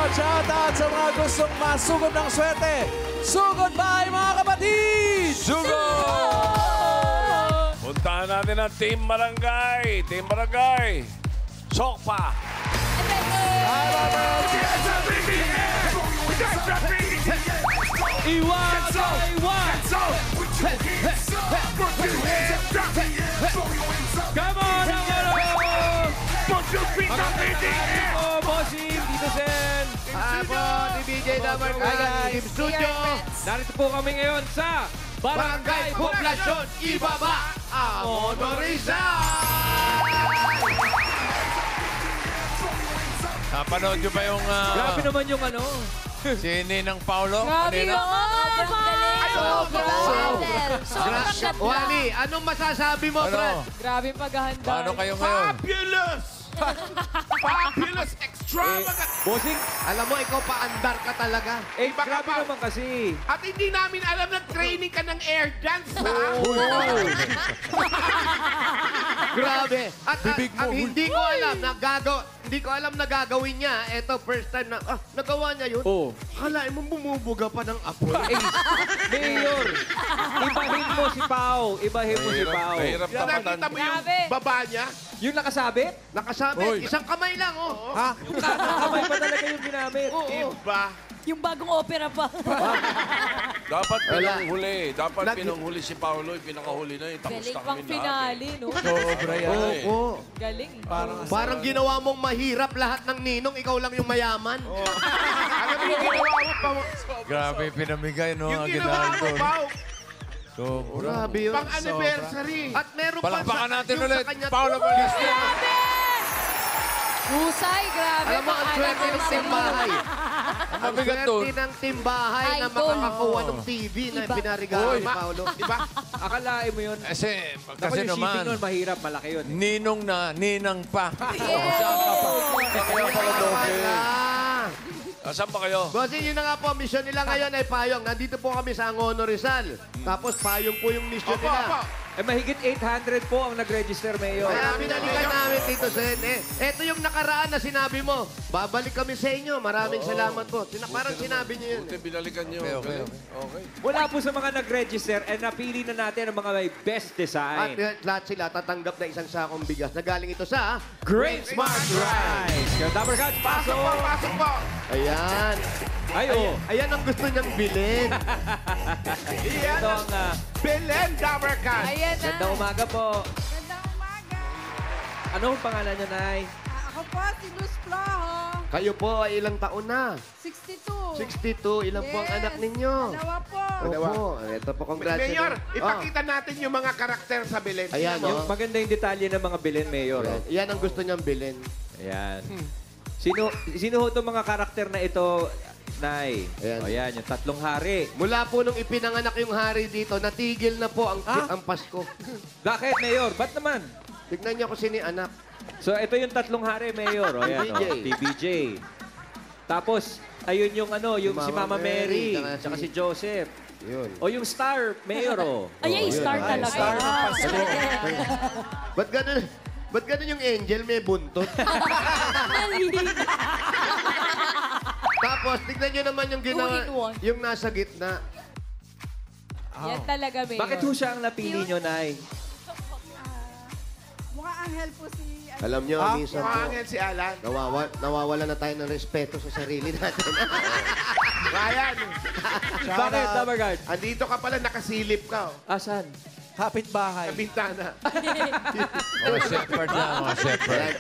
Shoutout sa mga gustong masugod ng swerte. Sugod bye, mga kapatid! Sugod! Puntahan natin ang Team Barangay. Team Barangay. Sokpa. Iwan! Iwan! Come on, Bossing, Tito Sen. Ako, ni BJ Damarcan, Team Studio. Narito po kami ngayon sa Barangay Poblasyon, Ibaba, Amonorizal! Napanood nyo ba yung Grabe naman yung ano. si Ninang Paulo? Grabe kanina? Sobrang Wally, anong masasabi mo, Brad? Grabe paghahanda. Paano kayo ngayon? Fabulous! Fabulous! Extravagant! Bossing, Alam mo, ikaw paandar ka talaga. grabe naman kasi. At hindi namin alam na training ka ng air dance, ha? Grabe. At Bibig mo, ang hindi ko alam na gagawin niya. Ito, first time na, nagawa niya yun. Oh. Kalain mo bumubuga pa ng apoy. Mayor, ibahin mo si Pao. Ibahin mo si Pao. Mahirap tapatan. Nakita mo yung Grabe. baba niya? Yung nakasabit? Nakasabi, Oy. isang kamay lang, oh. Ha? Yung kanang kamay pa talaga yung ginamit. Iba. Yung bagong opera pa. Dapat Wala. pinanghuli. Dapat pinanghuli si Paolo. Pinakahuli na yun. Tapos Galing na pang kami lahat. finale, no? Sobra yan. Oo. Galing. Parang ginawa mong mahirap lahat ng ninong, ikaw lang yung mayaman. Alam mo yung ginawa mo pa mo? Grabe, pinamigay, no? Yung Ang ginawa ginawa mo, doon. Pao. Sobra. Grabe yun. Pang anniversary. At meron pa Palakpakan natin yung ulit. sa kanya. Paolo Balista. Husay, grabe. Alam mo, ang swerte ng timbahay. Ang Mabigat doon. swerte ng timbahay na Idol. makakakuha ng TV na Iba. pinarigalo ni Uy. Paolo. Diba? Akalain mo yun. Kasi Ako naman, yung shipping nun, mahirap. Malaki yun. ninong na, ninang pa. Kaya pala doble. Ah. Asan ba kayo? Bossing, yun na nga po, ang mission nila ngayon ay payong. Nandito po kami sa Angono Rizal. Tapos payong po yung mission Opo, opo. nila. Eh, mahigit 800 po ang nag-register, Mayor. Kaya binalikan namin dito, Sen. Ito yung nakaraan na sinabi mo. Babalik kami sa inyo. Maraming salamat po. Parang sinabi niyo yun. Buti binalikan niyo. Okay. Wala po sa mga nag-register and napili na natin ang mga may best At design. lahat sila tatanggap na isang sakong bigas na galing ito sa... Great Smart Rice! Kaya Dabber Cats, Pasok po, pasok po. Ayan. Ay, oh. Ayan ang gusto niyang bilhin. Iyan Ito ang ang Belen Dabarkan. Ayan na. gandang umaga po. Gandang umaga. Ano ang pangalan niyo, Nay? Ako po, si Luz Flojo. Kayo po ay ilang taon na? 62. 62. Ilan po ang anak ninyo? Dalawa po. Opo. Ito po, congratulations. Mayor, ipakita natin yung mga karakter sa Belen. Ayan, Yung oh. maganda yung detalye ng mga bilin, Mayor. Oh. Yan ang gusto niyang bilhin. Ayan. Sino ho itong mga karakter na ito, Nay? Ayan. O yan, yung tatlong hari. Mula po nung ipinanganak yung hari dito, natigil na po ang Pasko. Bakit, Mayor? Ba't naman? Tignan niyo kung sino yung anak. So, ito yung tatlong hari, Mayor. O yan, TBJ. TBJ. Tapos, ayun yung ano, yung si Mama Mary, tsaka si Joseph. Yun. O yung star, Mayor, o. Ay, star Ay, talaga. star ng Pasko. Ba't ganun? Ba't ganun yung angel may buntot? Tapos, tignan niyo naman yung ginawa, 2-in-1. yung nasa gitna. Yan talaga, Mayor. Bakit ho siya ang napili nyo, Nay? Mukha anghel po si... Alam niyo, minsan po, Mahangin si Alan. nawawala na tayo ng respeto sa sarili natin. Ryan, Bakit, Dabargard? andito ka pala, nakasilip ka. Oh. Asan? Kapit bahay. Sa bintana. Mga shepherd na, mga shepherd.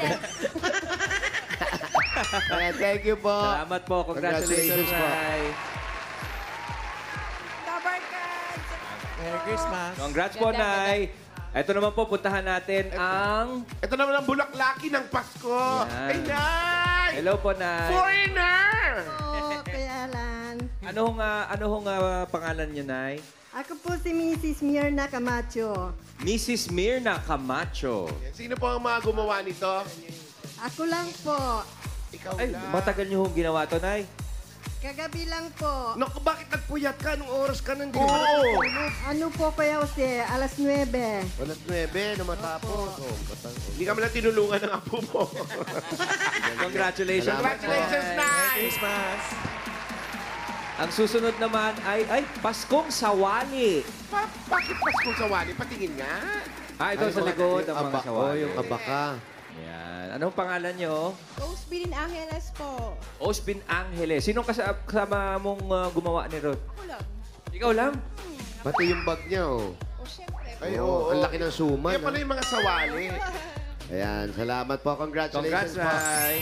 Kaya thank you po. Salamat po. Congratulations, Congratulations po. Nay. Tabarkan. Merry Christmas. Congrats po, Nay. Ito naman po, puntahan natin ang... Ito naman ang bulaklaki ng Pasko. Yan. Ay, Nay! Hello po, Nay. Foreigner! Oo, kaya Alan. Ano hong pangalan niyo, Nay? Ako po si Mrs. Mirna Camacho. Mrs. Mirna Camacho. Sino po ang mga gumawa nito? Ako lang po. Ikaw Ay, lang. matagal niyo hong ginawa to, Nay. Kagabi lang po. Naku, bakit nagpuyat ka? Anong oras ka nandito? Oo. Ano po kaya Jose? Alas 9. Alas 9 na matapos. Hindi ka man lang tinulungan ng apo mo. Congratulations. Congratulations, Nay! Christmas. Ang susunod naman ay Paskong Sawali. Bakit Pasko sa wali? Patingin nga. Ito sa likod ang mga sawali. yung abaka. Yan. Anong pangalan nyo? Osbin Angeles po. Osbin Angeles. Sinong kasama mong gumawa ni Ruth? Ako lang. Ikaw lang? Pati yung bag niya, oh. O, syempre. Ay, Oo, ang laki ng suman. Yan pala yung mga sawali. Ayan, salamat po. Congratulations Congrats, po. Rai.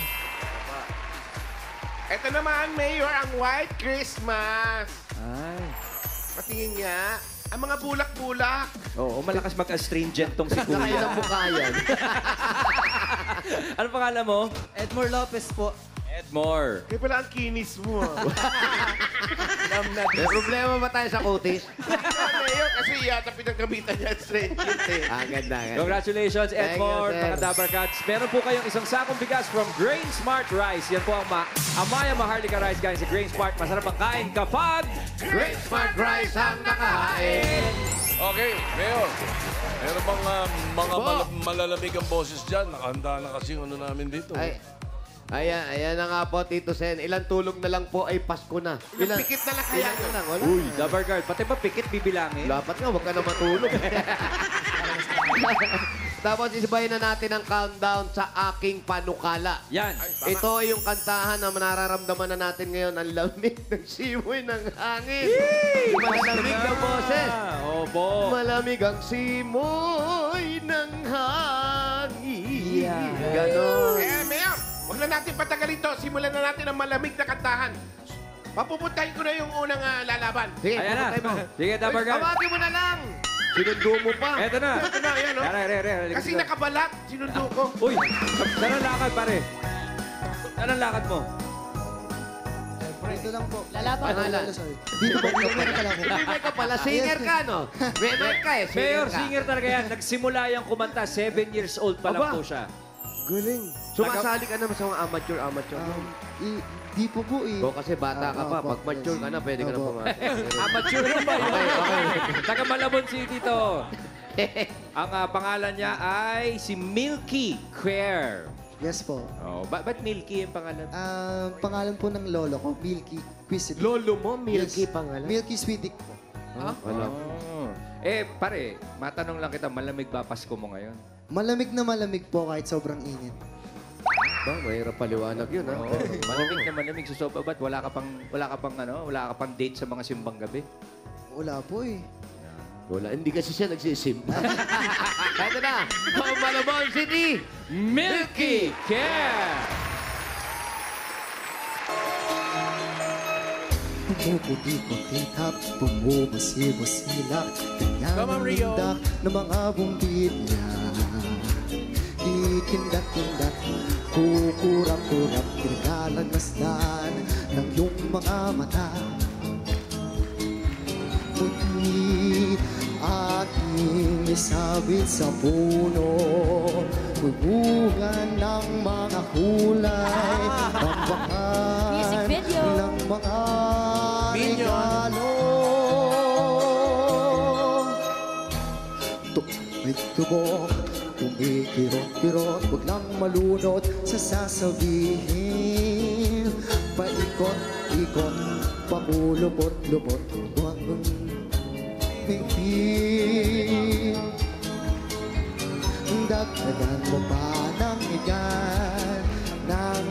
Ito naman, Mayor, ang White Christmas. Ay. Patingin nga. Ang mga bulak-bulak. Oo, malakas mag-astringent tong si Kaya Kuya. ng mukha yan. Ano pangalan mo? Edmore Lopez po. Edmore. Kaya pala ang kinis mo. May problema ba tayo sa kutis? Mayor, kasi yata pinagkamitan niya straight eh. Ganda. Congratulations, Thank you, Edmore, sir. mga Dabar Cats. Meron po kayong isang sakong bigas from Grain Smart Rice. Yan po ang Amaya Maharlika Rice galing sa Grain Smart. Masarap ang kain kapag Great Smart Rice ang nakahain. Okay, Mayor. Meron bang mga Po. malalamig ang boses dyan? Nakahanda na kasi yung ano namin dito. Ayan na nga po, Tito Sen. Ilang tulog na lang po ay Pasko na. Pikit na lang kaya. Ilan na lang, wala. Uy, Dabar Guard. Pati ba pikit bibilangin? Dapat nga, huwag ka na matulog. Tapos isibayin na natin ang countdown sa aking panukala. Yan. Ito ay yung kantahan na nararamdaman na natin ngayon ang lamig ng simoy ng hangin. Malamig na boses. Opo. Malamig ang simoy ng hangin. Ganon. Mayor, huwag na natin patagalin to. Simulan na natin ang malamig na kantahan. Papupuntahin ko na yung unang lalaban. Sige, Ayan na. puputay mo. Sige, Dabar Guard. Tawagin mo na lang. Sinundo mo pa. Eto na. Ito na, yan, no? Halika Kasi dito. nakabalat, sinundo ko. Uy, saan ang lakad, pare? Saan ang lakad mo? Ito lang po. Lalaban. Pangalan. Dito po, meron ka lang po. May ka pala. Singer ka, no? May ka eh. Mayor, ka. singer talaga yan. Nagsimula yung kumanta. 7 years old pa lang Aba. po siya. Galing. Sumasali ka naman sa mga amateur. Di po po eh. O kasi bata ka pa. Pag mature ka na, pwede ka na Opo. pumasok. Amateur na ba yun? Okay. Taga Malabon City to. Ang pangalan niya ay si Milky Quer. Yes po. Oh, ba't Milky yung pangalan? Pangalan po ng lolo ko, Milky Quisitic. Lolo mo, Milky Yes. pangalan. Milky Sweetic po. Wala. Oh. Pare, matanong lang kita, malamig ba Pasko mo ngayon? Malamig na malamig po kahit sobrang init. Ba, mahirap paliwanag yun, ha? Oo, malamig na malamig. So, ba't wala ka pang date sa mga simbang gabi? Wala po eh. Wala. Hindi kasi siya nagsisimba. Ito na. Ang Malabon City. Milky Care! Pumuputi-puti tap, bumubasi-basila. Ganyan ang lindak ng mga bumbilya. Ikindat-kindat, kukurap-kurap, pinaglalasdan ng iyong mga mata. Muti aking isabit sa puno, bubugan ng mga kulay, pambakan Music video. ng mga regalo. May tubok, kumikirot-kirot, huwag lang malunot sa sasabihin. Paikot-ikot, pakulupot-lupot, huwag mong higpin. Dagdagan mo pa ng igan ng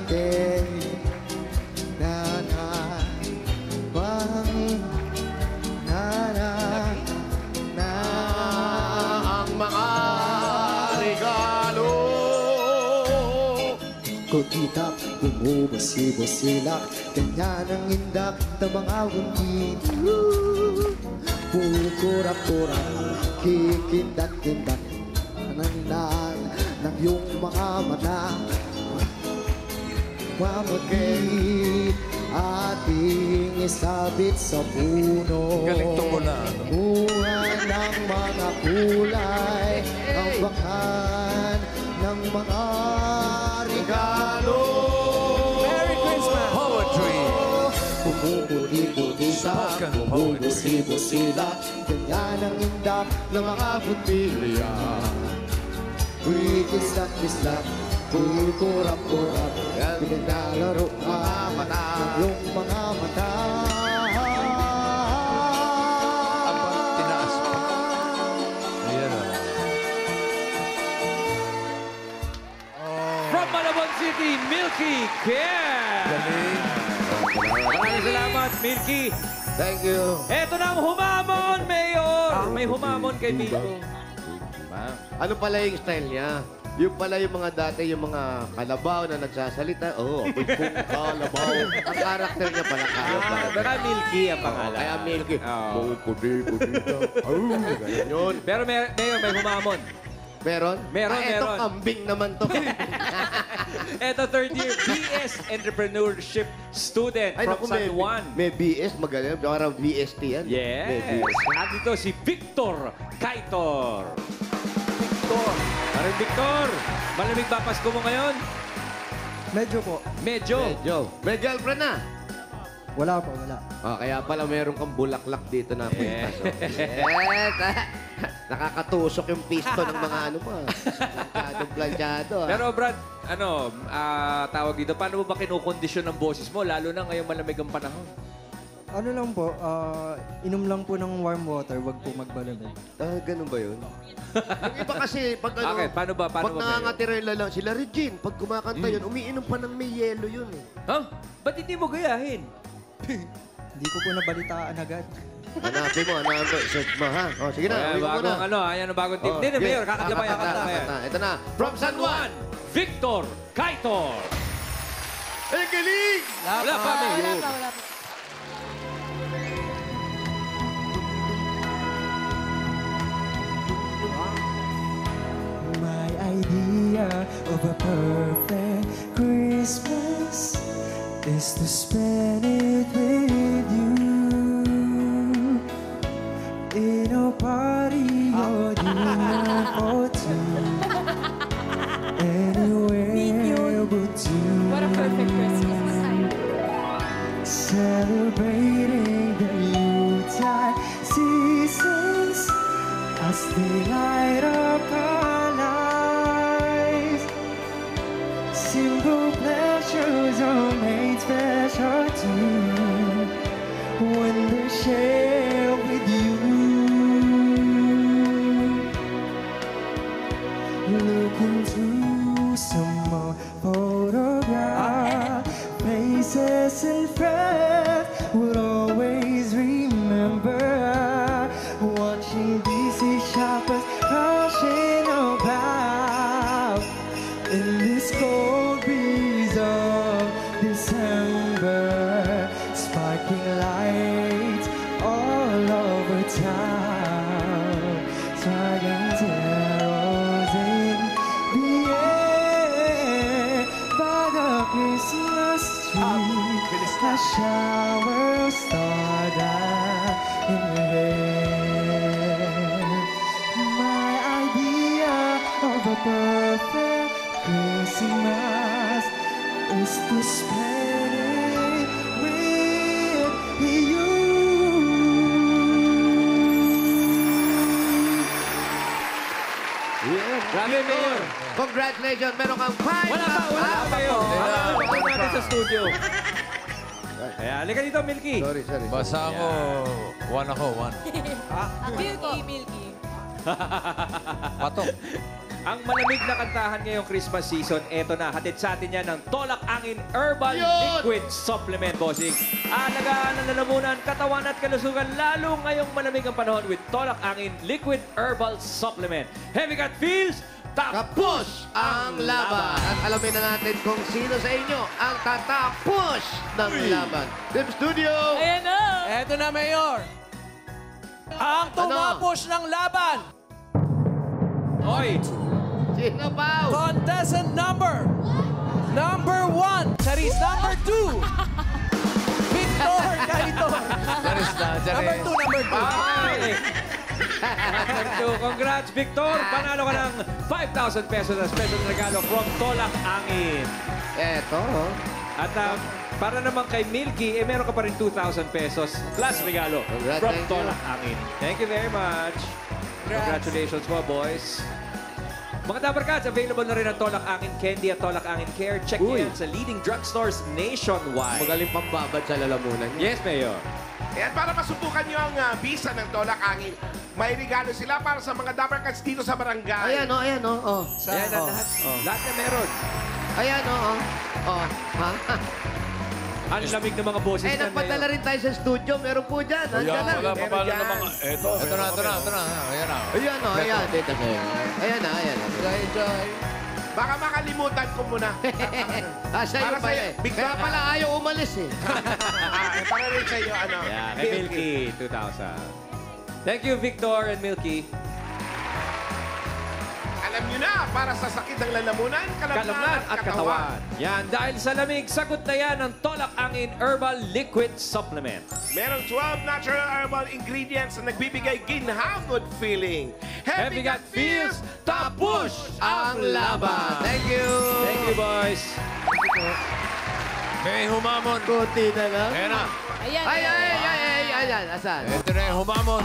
Ang mga regalo. Kutitap, bumubasi-basila, ganyan ang indak ng mga buntin. Kukurap-kurap, kikindat-kindat, nanang ng iyong mga mata. Mamuti, ating isabit sa puno. Galing tunguna. Buwan ng mga kulay, ang bakan ng mga regalo. Merry Christmas! Poetry! Pumuputi-puti sa Spoken poetry. bumubusibusila, ganyan ang indak ng mga butilya. Islat, kukurap-kurap, pinaglalaro ang mata. Yung mga mata. Abang tinaas pa. Ayan o. From Malabon City, Milky Care. Maraming salamat, Milky. Thank you. Eto na ang humamon, Mayor. May humamon kay Miko. Ano pala yung style niya? Yung pala yung mga dati, yung mga kalabaw na nagsasalita. Oh, ako'y kung kalabaw. Ang karakter niya pala kalabaw. Baka Milky ang pangalan. Kaya Milky. Oo. Oh, puti ka. Ganyan yun. Pero Mayor, may humamon. Meron? Meron, Eto meron. kambing naman to. Eto, third year BS Entrepreneurship student Ay, from naku, San Juan. may BS, magaling. Parang VST yan. May Yes. BS. At dito si Victor Kaitor. Victor. Parang Victor, malamig ba Pasko mo ngayon? Medyo po. Medyo. Medyo. May girlfriend na. Wala po, wala. Oh, kaya pala meron kang bulaklak dito na pintas. Oh. Yes. Nakakatusok yung pisto ng mga ano mo. Planchado. Pero Brad, tawag dito, paano mo ba kinukondisyon ang boses mo? Lalo na ngayong malamig ang panahon. Ano lang po, inom lang po ng warm water, wag po magbalamig. Ganun ba yun? Yung iba kasi, pag ano, Okay, paano ba? pag nangangatirela lang, sila Regine, pag kumakanta yun, umiinom pa ng may yelo yun. Huh? Ba't hindi mo gayahin? Hindi ko po nabalitaan agad. Hanapin mo, search mo, ha? Oh, sige na, uwi mo bagong na. ayan ang bagong tip. Oh, Hindi na, sige. Mayor, kakagabay ang kanta. Kakanta. Ito na, from San Juan. Victor Kaitor. Eh, galing! Wala pa, Mayor. Wala pa. My idea of a perfect Christmas is to spend it with you in a party or dinner for two. Anywhere but two. What a perfect Christmas. Celebrating the Yuletide seasons as they light up our lives. Simple pleasures are made special too when they're shared with you. Look into some more photographs, faces and friends will always remember watching busy shoppers rushing about in this cold breeze of December, sparkling lights all over town, swagging carols in the air by the Christmas tree. A shower of stardust in your hair. My idea of a perfect Christmas is to spend it with you. Grabe, Mayor. Congratulations, meron kang 5. Wala pa, Mayor. Wala pa natin sa studio. Kaya, halika dito, Milky. Sorry. Basta ako, one ako, one. Milky. Patok. Ang malamig na kantahan ngayong Christmas season, eto na, hatid sa atin yan ng Tolak Angin Herbal Liquid Supplement, bossing. Alagaan ang lalamunan, katawan at kalusugan, lalo ngayong malamig ang panahon with Tolak Angin Liquid Herbal Supplement. Heavy Cut Feels, Tapos ang laban. At alamin na natin kung sino sa inyo ang tatapos ng laban. Team Studio! Ayan na. Eto na, Mayor. Ang tumapos ng laban. Oy! Sino pa? Contestant number 1. Charis, number 2. Victor Kaitor. Charis na, Number Charis. 2. Ay! Congrats, Victor! Panalo ka ng 5,000 pesos na special regalo from Tolak Angin. Eto. At para naman kay Milky, meron ka pa rin 2,000 pesos plus regalo Congrats, from thank you. Tolak Angin. Thank you very much. Congratulations po, boys. Mga Dabarkads, available na rin ang Tolak Angin Candy at Tolak Angin Care. Check Uy. yan sa leading drugstores nationwide. Magaling pambabad sa lalamunan niya. Yes, Mayor. Ayan, para masubukan nyo ang bisa ng Tolak Angin, may regalo sila para sa mga Dabarkads dito sa barangay. Ayan, oh, ayan, oh. Oh. Ayan na Oh. lahat. Oh. Lahat na meron. Ayan, oh, oh. Oh. Ha? Ang lamig ng mga boses Eh, na, nagpadala rin tayo sa studio. Meron po dyan. Kaya Nandiyan na. wala pa Meron pala dyan. ng mga... Eto, Ito na. Ayan na. Ayan, oh, ayan. Dito sa'yo. Ayan na, ayan na. Baka makalimutan ko muna. Sa'yo Para pala sa'yo, eh. Victor. Kaya pala ayaw umalis eh. Para rin sa iyo, ano? Yeah, kay Milky, 2,000. Thank you, Victor and Milky. Alam nyo na, para sa sakit ng lalamunan, Kalamnan at katawan. Yan, dahil sa lamig, sagot na yan ang Tolak Angin Herbal Liquid Supplement. Merong 12 natural herbal ingredients na nagbibigay ginhawa good feeling. Heavy Gut Feels, tapos ang laban. Thank you. Thank you, boys. May humamon. Kunti na lang. Ayan na. Ayan. Ayan. Asan? Ito na yung humamon.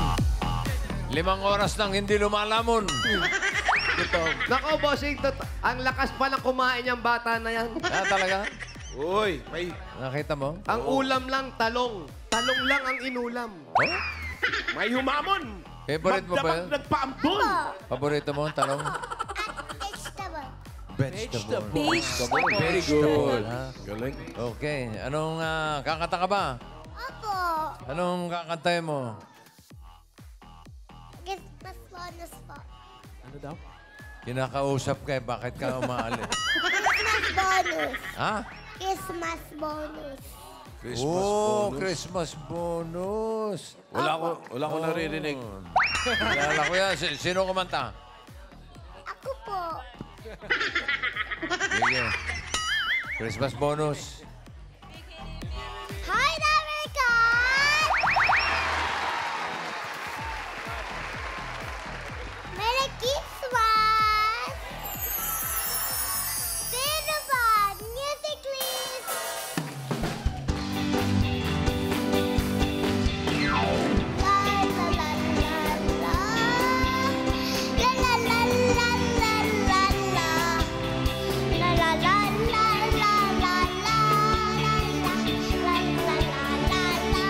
5 oras nang hindi lumalamon. Nako, bossing, ang lakas palang kumain yung bata na yan. Ah, talaga? Uy, may... Nakita mo? Ang ulam lang, talong. Talong lang ang inulam. May humamon. Favorite mo ba yun? Magdamag nagpaambon. Paborito mo ang talong? Vegetable. Very good. Galing. Okay. Anong kakanta ka ba? Opo. Anong kakantahin mo? Christmas bonus po. Kinakausap ka eh. Bakit ka umaalis? Christmas bonus. Ha? Christmas bonus. Christmas Oh, bonus. Christmas bonus. Wala ko naririnig. Kilala ko yan. Sino kumanta? Ako po. Sige. Christmas bonus. Hi, America! Merry Christmas! Sino ba? Music please! La la la la la. La la la la la la la. La la la la la la la. La la la la la.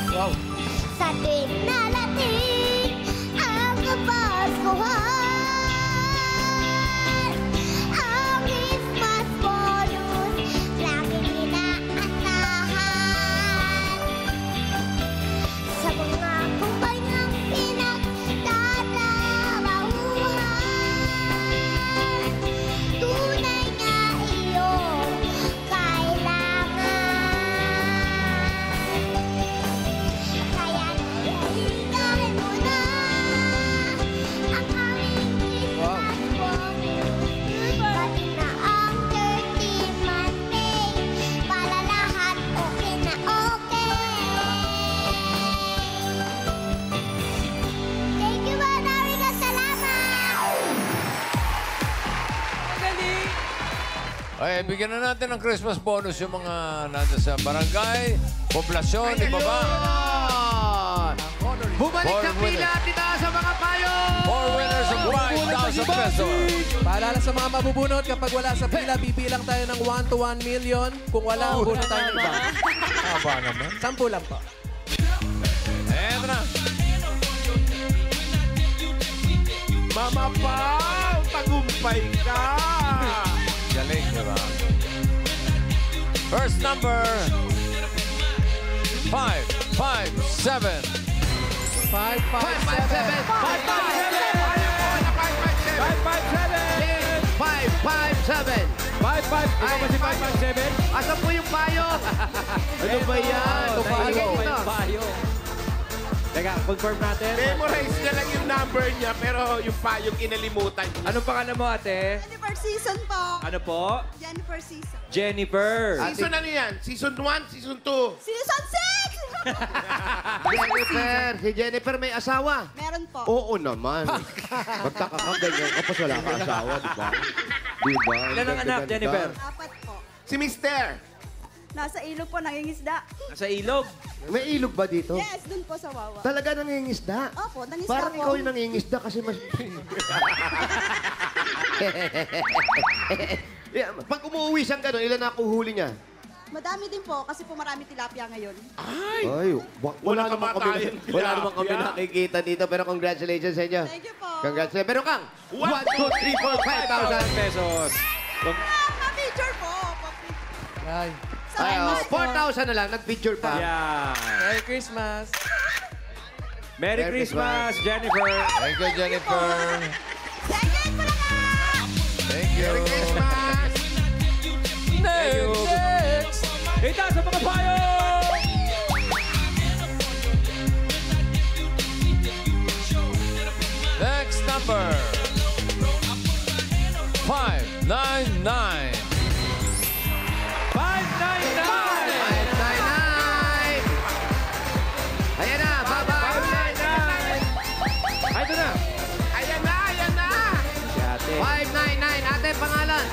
Wow. Sa tuwing narating ang Kapaskuhan, ang Christmas bonus laging inaasahan. Sa mga kumpanyang pinagtatrabahuhan, tunay nga iyong kailangan. Kaya hihingahin mo na ang aming Christmas bonus. Pati na ang 13-month pay, para lahat okay na okay. Thank you, maraming salamat! Galing. Ay, bigyan na natin ng Christmas bonus yung mga nandun sa barangay, poblasyon, iba ba? Bumalik Four sa pila winners. at itaas sa mga payo! 4 winners of 5,000 pesos. Paalala sa mga mabubunot, kapag wala sa pila, bibilang tayo ng 1 to 1 million. Kung wala, bunot tayo ng iba. Haba naman. 10 lang po. Eto na. Mama Pao, tagumpay ka! Galing, di ba? First number, 557. 557! 557! 557! 557! 5-5! Ikaw ba si 557? Asa po yung payo? Ano ba yan? Sige dito. Teka, confirm natin. Memorize niya lang yung number niya, pero yung payong kinalimutan niya. Anong pangalan mo, ate? Jennifer season po. Ano po? Jennifer season. Jennifer. Season ano yan? Season 1, Season 2. Season 6! Jennifer, si Jennifer may asawa. Meron po. Oo naman. Magtaka ka, ganyan ka, pas wala ka asawa, di ba? Di ba? Ilan ang anak, Jennifer? 4 po. Si Mister. Nasa ilog po, nangingisda. Nasa ilog. May ilog ba dito? Yes, dun po sa Wawa. Talaga nangingisda? Opo, nangisda Parang po. ikaw yung nangingisda kasi mas... Yeah, pag umuwi siyang gano'n, ilan na huli niya? Madami din po, kasi po marami tilapia ngayon. Ay, wala naman kami, kamatayan wala naman kami tilapia. nakikita dito. Pero congratulations sa inyo. Thank you po. Congratulations. Pero Kang, 1, 2, 3, 4, 5,000. pesos. Pa-picture po. Ay. Ay, Salamat po. 4,000 na lang. Nag-picture pa. Yeah. Merry Christmas. Merry Merry Christmas, Jennifer. Thank you, Jennifer. Second po lang! Thank you. Merry Christmas! Next! Ita sa mga payo! Next number. 599. 599! 599! Ayan na, bye-bye! 599! Ay, ito na. Ayan na, ayan na! Si ate. 599. Ate, pangalan?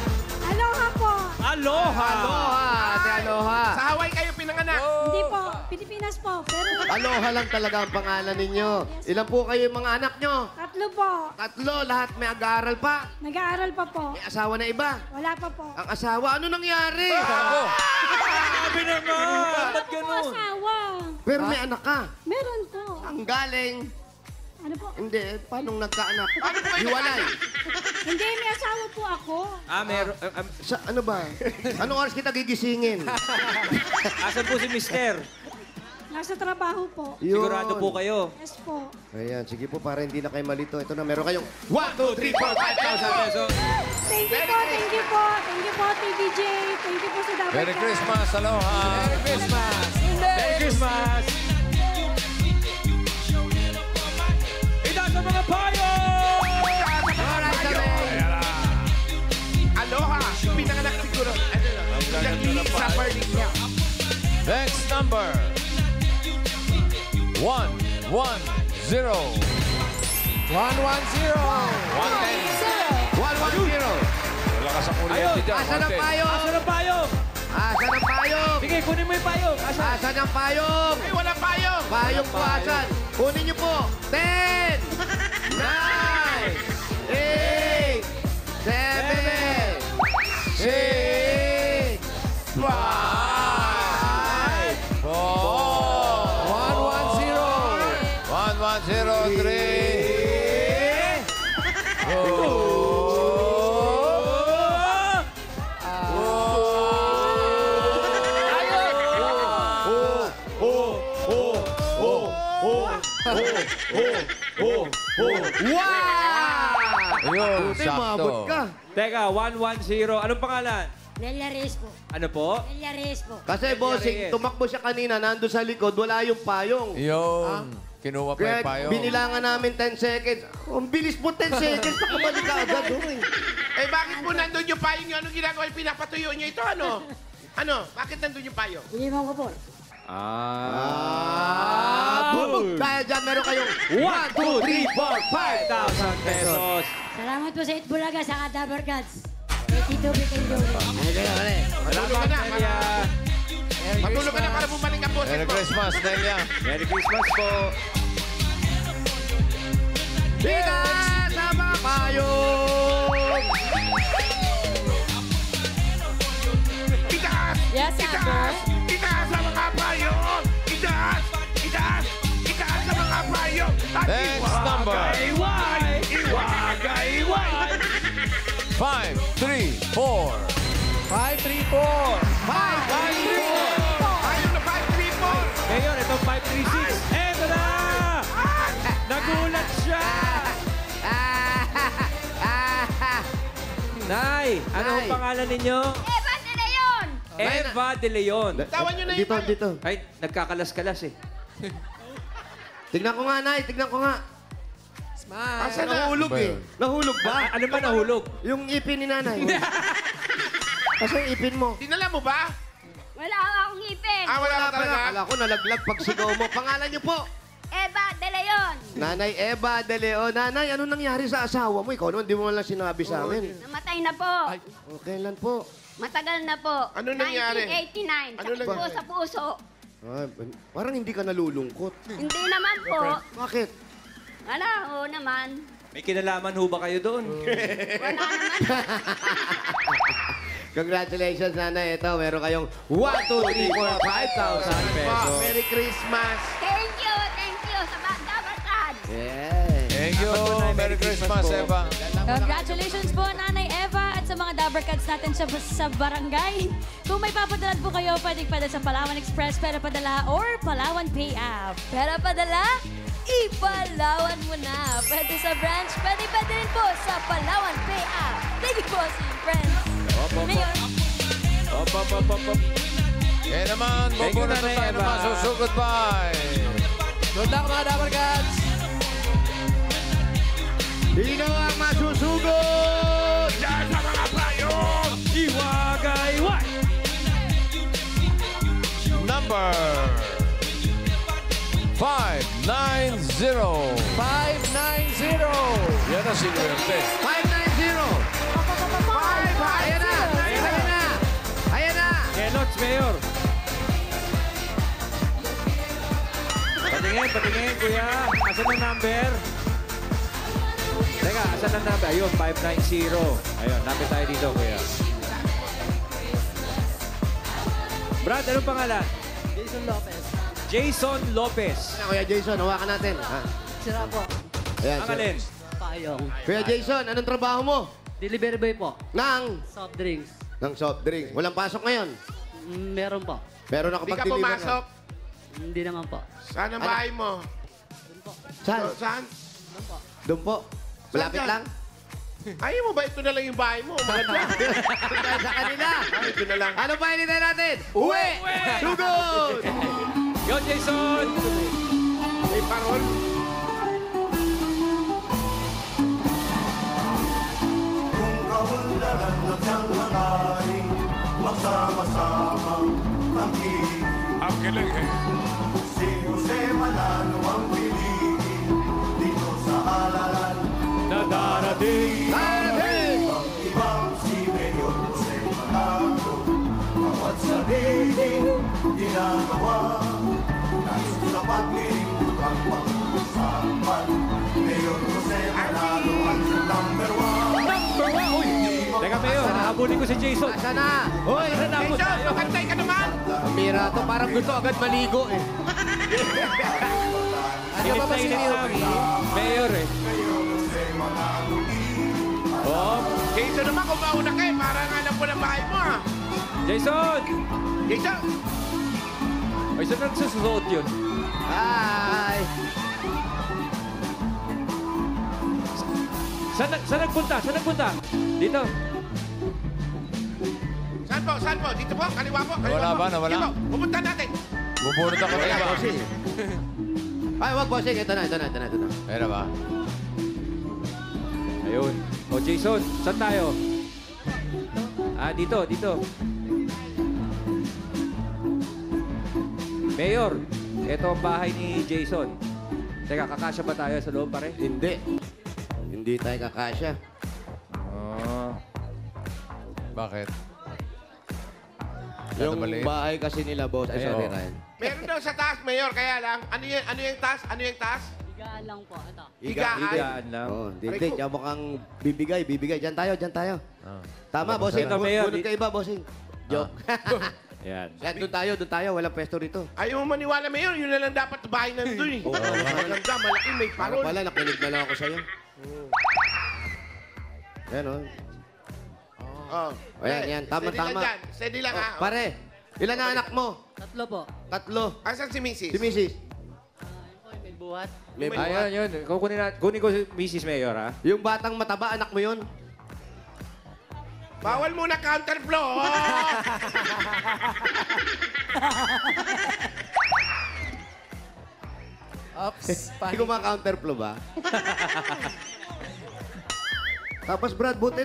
Aloha po. Aloha! Aloha. Ate, Aloha. Sa Hawaii kayo pinanganak. Hindi po, Pilipinas po. Pero Aloha lang talaga ang pangalan ninyo. Ilan po kayo yung mga anak nyo? 3 po. 3, lahat may ag-aaral pa. Nag-aaral pa po. May asawa na iba. Wala pa po. Ang asawa, ano nangyari? Sabi na nga! Ba't ganun? Asawa. Pero may anak ka. Meron po. Ang galing. Ano po? Hindi, paano nagkaanak? Hiwalay. Hindi, may asawa po ako. Meron. Sa, ano ba? Anong oras kita gigisingin? Asan po si Mister? Nasa trabaho po. Yun. Sigurado po kayo. Yes po. Ayan, sige po, para hindi na kayo malito. Ito na, meron kayong 1, 2, 3, 4, 5,000 pesos. Thank you po, thank you po. Thank you po, TVJ. Thank you po sa dapat. Merry Christmas. Aloha. Merry Christmas. Merry Christmas! Ita sa mga payo! Ayan na. Aloha! Pinanganak siguro. Ano na? Jackie sa Furniture. Next number. 110. 110. 110. 110. Wala ka sa kuryente dyan. Asan ang payong? Asan ang payong? Asan ang payong? Sige, kunin mo yung payong. Asan? Asan ang payong? Ay, wala payong! Payong po, asan? Kunin niyo po. 10, 9, 8, 7, 6, 5, 110. 3. Wow! Ayun, Buti, sakto. maabot ka. Teka, 110. Anong pangalan? Nelia Reyes po. Ano po? Nelia Reyes po. Kasi bossing, tumakbo siya kanina, nandun sa likod, wala yung payong. Yun. Kinuha pa Kaya yung payo. binilangan namin 10 seconds. Ang bilis po 10 seconds, nakabalik ka agad. Eh, bakit po nandun yung payong nyo? Anong ginagawa? Pinapatuyo nyo ito, ano? Ano? Bakit nandun yung payong? Iniwan ko po. Boom! Dahil dyan, meron kayong 1, 2, 3, 4, 5,000 pesos. Salamat po sa Itbulaga sa Kadabar Gods. Kay Tito Vic and Joey. Matulog ka na. Matulog ka na para bumalik ang boses Merry mo. Christmas, Nelia. Merry Christmas po. Bida sa mga payong! Itaas! Yes, Itaas! Itaas sa mga payong! Itaas! Itaas! Itaas sa mga payong! At Next number. iwagay! Iwagay! Iwagay! 5, 3, 4. 534. 5, 3, 4! Payong na 534! Ngayon, itong 536. Eto na! Nagulat siya! Nay, ano ang Nay. pangalan ninyo? Eva de Leon! Eva de Leon. Tawan nyo na yung Dito, payong. dito. Ay, nagkakalas-kalas eh. Tignan ko nga, Nay. Tignan ko nga. Smile. Asa nahulog Ba eh. yun? Nahulog ba? Ano ba nahulog? Yung ipin ni Nanay. Asa yung ipin mo? Dinala mo ba? Wala akong ngipin. Ah, wala ka talaga? Akala ko nalaglag pag sigaw mo. Pangalan niyo po? Eva de Leon. Nanay Eva de Leon. Nanay, ano nangyari sa asawa mo? Ikaw naman, di mo lang sinabi sa amin. Namatay na po. O, kailan po? Matagal na po. Ano nangyari? 1989. Ano Sakit po nangyari? sa puso. Ay, parang hindi ka nalulungkot. Hindi naman po. Bakit? Wala, oo naman. May kinalaman ho ba kayo doon? Wala naman. Congratulations, nanay. Ito, meron kayong 1, 2, 3, 4, 5,000 pesos. Merry Christmas. Thank you sa Dabarkads. Yeah. Thank you. Merry Christmas, Eva. Congratulations po, Nanay Eva, at sa mga Dabarkads natin sa barangay. Kung may papadalan po kayo, pwedeng padala sa Palawan Express, Pera Padala, or Palawan Pay App. Pera Padala? Ipalawan mo na. Pwede sa branch, pwede rin po sa Palawan Pay App. Thank you po, friends. Mayor. Eh naman, Thank you, bubunot na Nanay tayo Eva. naman. Goodbye. Good luck, mga Dabarkads! Sino ang masusugod? Diyan sa mga playos. Iwagayway! Number 590. 590! Yan ang sinuwerte. 590. Ayan na! Ayan na! Ayan na! Kelots, Mayor. Patingin, kuya. Asan ang number? Teka, asan ang number? Ayun, 590. Ayun, napit tayo dito, kuya. Brad, anong pangalan? Jason Lopez. Jason Lopez. Kuya Jason, hawakan natin. Ha? Sira po. Ayan, Ang alin? Payong. Kuya Jason, anong trabaho mo? Delivery boy po. Ng Soft drinks. soft drinks. Walang pasok ngayon. Meron po. Pero Hindi ka nakapag-deliver pumasok. Hindi naman po. Saan ang bahay mo? Saan? Saan? Doon po. Malapit Saan? lang. Ayaw mo ba ito na lang yung bahay mo? Maganda. Dahil sa kanila. Ay, ito na lang. Ano pa hinintay natin? Uwi! Sugod! Yo, Jason! May parol. Ang kilig eh. Na darating! Darating! Number one! Uy! Teka, Mayor, habulin ko si Jason. Asa na? Hoy! Nanabot Jason, tayo. makantay ka naman. Mira to, parang gusto agad maligo eh. Ano ba ba si Init na init Mayor? na. Mayor eh. Oh, Jason naman, kung mauna ka eh, parang alam ko ng bahay mo ah. Jason! Jason, Ay, saan nagsusuot yun? Hi! Saan nagpunta? Saan nagpunta? Dito. saan po? Saan po? Dito po? Kaliwa po? Kaliwa Nawala po. ba? Nawala? Dito, pupunta natin. Bubunot ako na Wala, iba. bossing. Ay, wag bossing. Ito na. Meron ba? Ayun. O, Jason, saan tayo? Ah, dito. Mayor, ito ang bahay ni Jason. Teka, kakasya ba tayo sa loob, pare? Hindi tayo kakasya. Oh. Bakit? Yung maliit? bahay kasi nila, boss. Ay, sorry, Ayun. Ryan. Meron daw sa taas, Mayor, kaya lang. Ano yung taas? Ano yung taas? Higaan lang po. Ito. Higaan. Higaan lang. Oh, hindi. Diyan mo kang bibigay. Diyan tayo. Ah. Tama, bossing. Ito, Mayor. Bunod ka iba, bossing. Joke. Yan. Yan, doon tayo. Walang pwesto rito. Ayaw mo maniwala, Mayor. Yun na lang dapat bahay nandun eh. Oo. Maganda, malaki, may Ano parol. pala, nakinig na lang ako sa'yo. Yan, oh. Oh. Ayan, tama. Steady lang ha. Pare, ilan na anak mo? 3 po. 3. Asan si Mrs.? Si Mrs. May buhat. May buhat. Ayun, yun. Kunin ko si Mrs. Mayor, ha? Yung batang mataba, anak mo yun? Bawal muna counterflow. Ops. Hindi ko ma-counterflow ba? Tapos Brad, buti,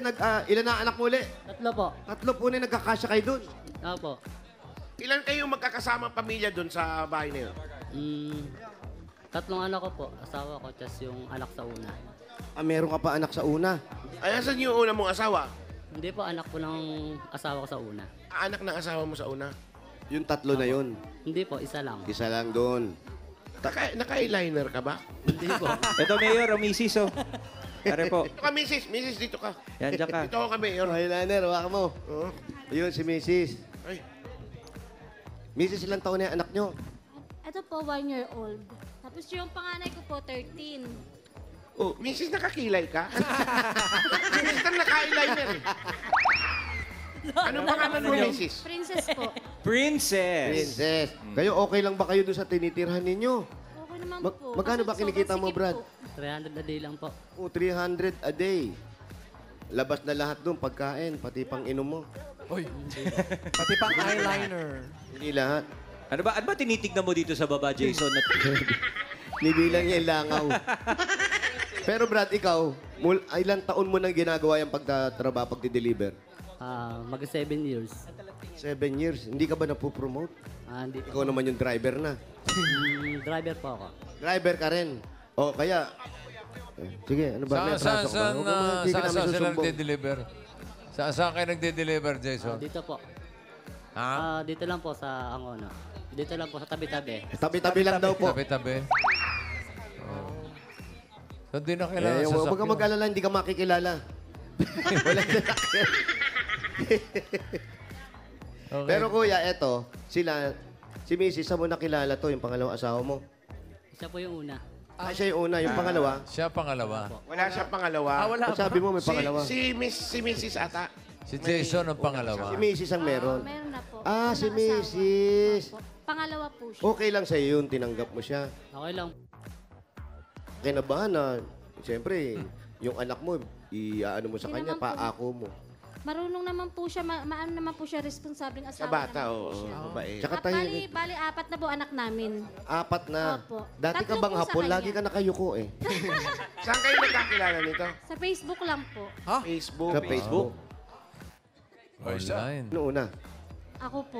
ilan na anak mo uli? 3 po. 3 po na nagkakasya kayo dun. Opo. Ilan kayo magkakasama pamilya doon sa bahay na yun? 3 anak ko po. Asawa ko, tas yung anak sa una. Meron ka pa anak sa una. Ay, asan yung una mong asawa? Hindi po, anak po ng asawa ko sa una. Anak ng asawa mo sa una? Yung tatlo na yun. Hindi po, isa lang. Isa lang doon. Naka-eyeliner ka ba? Hindi po. Ito, Mayor, o Mrs. Oh. Tara po. Dito ka, Mrs. Mrs, dito ka. Yan, dyan ka. Dito ako kami. Yung eyeliner, waka mo. Yun, si Mrs. Ay, Mrs. ilang taon na yung anak nyo? Ito po, 1 year old. Tapos yung panganay ko po, 13. oh, Mrs, nakakilay ka? Mrs, ka naka-eyeliner eh. Anong pangalan mo, Mrs? Princess po. Princess. Princess. Kayo, okay lang ba kayo doon sa tinitirhan ninyo? Okay naman po. Magkano ba Kaso kinikita mo, sobrang Brad? sikip po. 300 a day lang po. 300 a day. Labas na lahat doon, pagkain, pati pang inom mo. Uy, pati pang eyeliner. Hindi lahat. Ano ba tinitignan mo dito sa baba, Jason? Nibilang niya yung langaw. Pero Brad, ikaw, ilang taon mo nang ginagawa yung pagtatrabaho, pagdi-deliver? Mag 7 years. 7 years. Hindi ka ba napupromote? Hindi po. Ikaw naman yung driver na. Driver po ako. Driver ka rin. O kaya... sige, ano ba? May atraso ka ba? Huwag mo, hindi ka namin Saan sila susumbong. nagde-deliver? Saan kayo nagde-deliver, Jason? Dito po. Ha? Dito lang po sa Angono. Dito lang po sa tabi-tabi. Tabi-tabi lang daw po. Tabi-tabi. Oh. So, di na kailangan Huwag sasakyan. kang mag-alala, hindi ka makikilala. Wala sasakyan. Okay. Pero kuya, eto, si Mrs. saan mo nakilala to, yung pangalawang asawa mo? Siya po yung una. Siya yung una, yung pangalawa. Siya pangalawa. Wala siya pangalawa. Wala Ba't sabi mo may pangalawa? Si Mrs. ata. Si Jason ang pangalawa. Si Mrs. ang meron. Meron na po. Si Unang Mrs. asawa. Opo. Pangalawa po siya. Okay lang sa'yo yun, tinanggap mo siya. Okay lang. Kinabahan na, siyempre, yung anak mo, ano mo sa Hindi kanya, naman po. paako mo. Marunong naman po siya, maano naman po siya, responsabling Sa asawa bata, naman po oo. siya. Mabait. Tsaka At tayo, bali, 4 na po anak namin. 4 na. Opo. Dati ka 3 bang po sa hapon? kanya. Lagi ka nakayuko eh. Saan kayo nagkakilala nito? Sa Facebook lang po. Facebook. Sa Facebook. Online. Noong una. Ako po.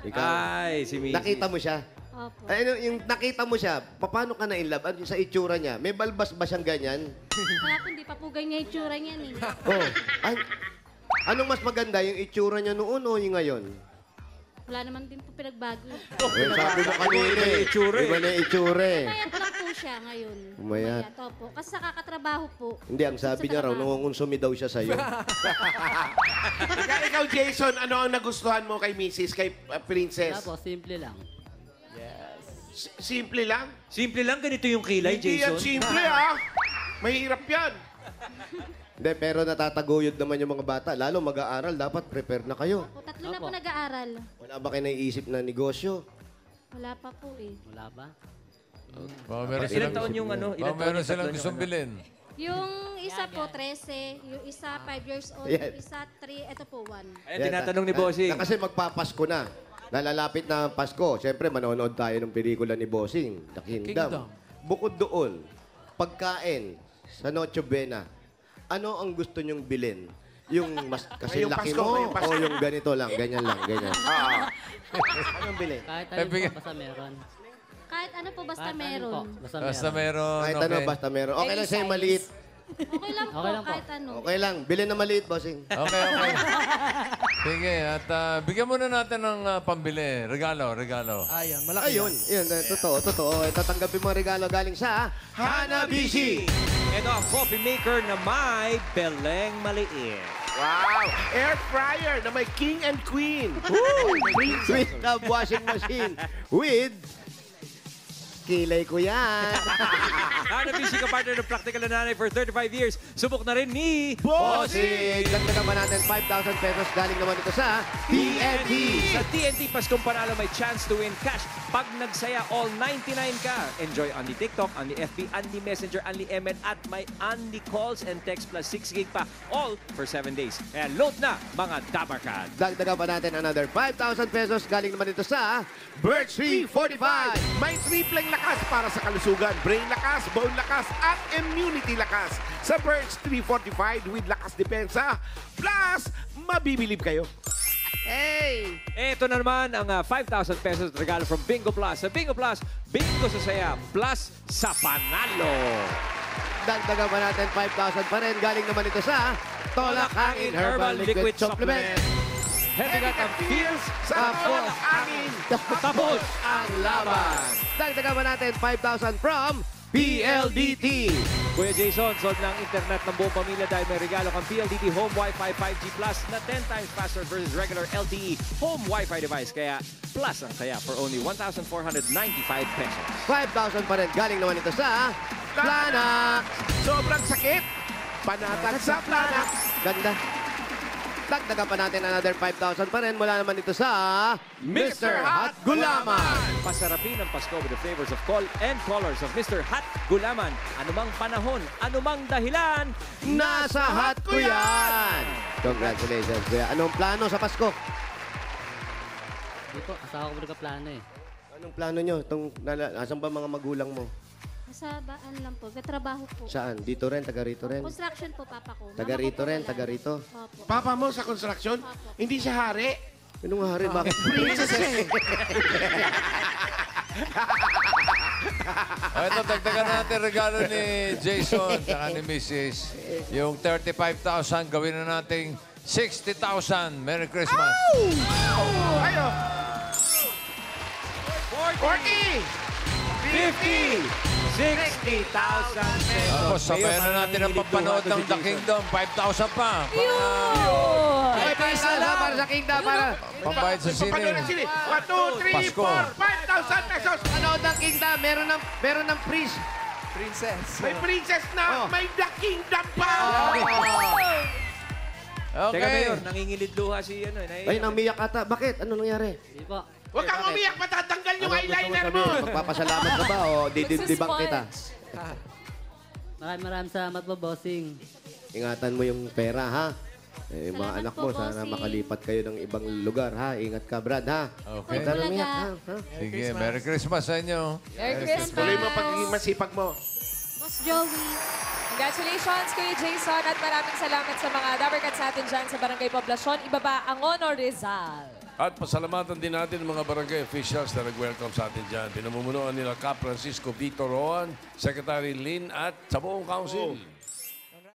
Ikaw. Ay, si Mrs. Nakita mo siya. Opo. Yung nakita mo siya, paano ka na-inlove? Ano sa itsura niya? May balbas ba siyang ganyan? Kaya po, hindi pa po ganyan yung tsura niyan eh. Oh. Anong mas maganda, yung itsura niya noon o yung ngayon? Wala naman din po pinagbago. Sabi mo kanina Iba na yung itsura eh. Iba na yung itsura eh. Mayat lang po siya ngayon. Umayat. Opo. Kasi sa kakatrabaho po. Hindi, ang sabi niya raw, nangungonsumi daw siya sa'yo. Ikaw, Jason, ano ang nagustuhan mo kay Mrs., kay Princess? Wala po, simple lang. Simple lang? Simple lang, ganito yung kilay, Hindi yan Jason. simple, ha? Mahirap yan. Hindi, pero natataguyod naman yung mga bata. Lalo mag-aaral, dapat prepare na kayo. Opo, 3 na po nag-aaral. Wala ba kayo naiisip na negosyo? Wala pa po eh. Wala ba? Baka meron Ilang silang, taon yung ano? baka Ilang taon meron yung silang tatlo gustong niyong bilhin. Yung isa po, 13. Yung isa, 5 years old. Yan. Yung isa, 3. Ito po, 1. Ayan, tinatanong ni Bossing. Kasi magpapasko na. Nalalapit na ang Pasko. Siyempre, manonood tayo ng pelikula ni Bossing, The Kingdom. Bukod doon, pagkain sa Noche Buena, ano ang gusto nyong bilhin? Yung mas kasi Ngayong laki Pasko, mo ngayong Pasko. o yung ganito lang, ganyan lang, ganyan. Anong bilhin? Kahit ano po, basta meron. Kahit ano po, basta Kahit ano meron. po, basta Basta meron. meron. Kahit ano, basta meron. Okay lang sa'yo maliit. Okay lang po, Okay lang po. kahit ano. Okay lang, bilhin na maliit, Bossing. Okay. Sige, at bigyan muna natin ng pambili. Regalo. Ayan, malaki Ayun, yun, totoo. Tatanggapin mo ang regalo galing sa Hanabishi. Ito ang coffee maker na may beleng maliit. Wow! Air fryer na may king and queen. Sweet Love washing machine with kilay ko yan. Hanabishi ka partner ng Practical na Nanay for 35 years. Subok na rin ni Bossing! Dagdagan pa natin 5,000 pesos galing naman ito sa TNT. Sa TNT Paskong Panalo may chance to win cash. Pag nagsaya, all 99 ka. Enjoy on the TikTok, on the FB, on the Messenger, on the MN, at may on the calls and text plus 6 gig pa. All for 7 days. Kaya load na, mga Dabarkad. Dagdagan pa natin another 5,000 pesos galing naman ito sa Birch 345. May tripleng lakas para sa kalusugan. Brain lakas, bone lakas, at immunity lakas. Sa Birch 345 with lakas depensa. Plus, mabibilib kayo. Hey! Ito na naman ang 5,000 pesos regalo from Bingo Plus. Sa Bingo Plus, bingo sa saya plus sa panalo. Dagdagan pa natin 5,000 pa rin. Galing naman ito sa Tolak Hangin Herbal Liquid Supplement. Heavy ang feels Sa Tolak Angin. tapos. ang laban. Dagdagan pa natin 5,000 from PLDT. Kuya Jason, sold ng internet ng buong pamilya dahil may regalo kang PLDT Home Wi-Fi 5G Plus na 10 times faster versus regular LTE home Wi-Fi device. Kaya plus ang saya for only 1,495 pesos. 5,000 pa rin. Galing naman ito sa Planax. Sobrang sakit. Panatag sa Planax. Ganda. Dagdagan pa natin another 5,000 pa rin. Mula naman ito sa Mr. Hot Gulaman. Pasarapin ang Pasko with the flavors of call and colors of Mr. Hot Gulaman. Anumang panahon, anumang dahilan, Nasa hot ko yan! Congratulations, kuya. Anong plano sa Pasko? Hindi po, asawa ko nagka-plano eh. Anong plano nyo? Nasaan ba mga magulang mo? Sa baan lang po. Katrabaho po. Saan? Dito rin? Taga rito rin? Construction po, papa ko. Taga rito rin? Taga rito? Opo. Papa mo sa construction, hindi siya hari. Anong hari? Bakit? Princess eh. O ito, dagdagan natin regalo ni Jason at ni Mrs. Yung 35,000, gawin na nating 60,000. Merry Christmas. Ayo. 40! 50! 60,000 pesos. Tapos sabayan na natin ang papanood ng The Kingdom. 5,000 pa. Ay, para sa Kingdom, para. Pambayad sa sine. Papanood ng sine. 1, 2, 3, Pasko. 4, 5,000 pesos. Panood ng Kingdom, meron ng priest. Princess. May princess na, may The Kingdom pa. Teka, Okay. Mayor, nangingilid luha si ano. Ay, namiyak ata. Bakit? Ano nangyari? Hindi po. Huwag kang umiyak, matatanggal yung eyeliner mo. Magpapasalamat ka ba o didibang kita? Maraming salamat po, bossing. Ingatan mo yung pera, ha? Eh, yung mga Salamat anak po, mo, sana bossing. makalipat kayo ng ibang lugar, ha? Ingat ka, Brad, ha? Okay. Huwag ka nang umiyak, ha? Sige, Merry Christmas sa inyo. Merry Christmas! Tuloy mo pagiging masipag mo. Boss Joey. Congratulations kay Jason at maraming salamat sa mga Dabarkats natin dyan sa Barangay Poblacion. Ibaba ang Honor Rizal. At pasalamatan din natin ang mga barangay officials na nag-welcome sa atin dyan. Pinamumunuan nila Cap Francisco Vito Roan, Secretary Lynn at sa buong council.